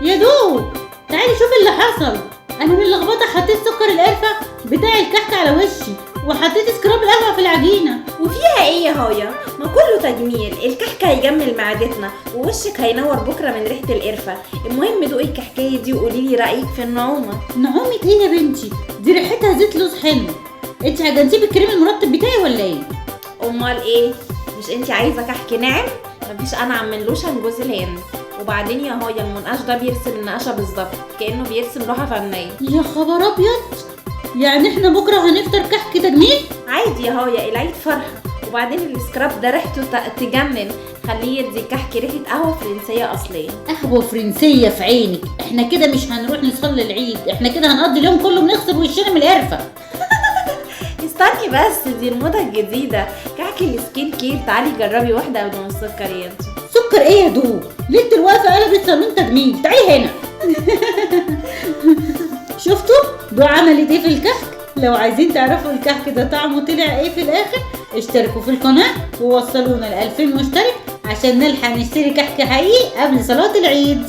يا دو، تعالي شوفي اللي حصل. انا من اللخبطه حطيت سكر القرفه بتاع الكحك على وشي، وحطيت سكراب القهوه في العجينه. وفيها ايه يا هايا؟ ما كله تجميل. الكحك هيجمل معدتنا ووشك هينور بكره من ريحه القرفه. المهم دوقي الكحكايه دي وقولي لي رايك في النعومه. نعومه ايه يا بنتي؟ دي ريحتها زيت لوز حلو. انت عجنتيه بالكريم المرطب بتاعي ولا ايه؟ امال ايه؟ مش انت عايزه كحك ناعم؟ مفيش انعم من لوشن جوز الهند. وبعدين يا هايا المنقاش ده بيرسم النقشه بالظبط كانه بيرسم لوحه فنيه. يا خبر ابيض، يعني احنا بكره هنفطر كحك تجميل؟ عادي يا هايا، العيد فرحه. وبعدين السكراب ده ريحته تجنن. خليه يدي الكحك ريحه قهوه فرنسيه اصليه. قهوه فرنسيه في عينك؟ احنا كده مش هنروح نصلي العيد، احنا كده هنقضي اليوم كله بنغسل وشنا من القرفه. استني بس، دي الموضه الجديده كحك السكين كير. تعالي جربي واحده قبل ما السكر ينشف. سكر ايه يا دو؟ ليله الوقفه قلبت صالون تجميل. تعالي هنا. شفتوا دو عملت ايه في الكحك؟ لو عايزين تعرفوا الكحك ده طعمه طلع ايه في الاخر، اشتركوا في القناه ووصلونا ل 2000 مشترك عشان نلحق نشتري كحك حقيقي قبل صلاه العيد.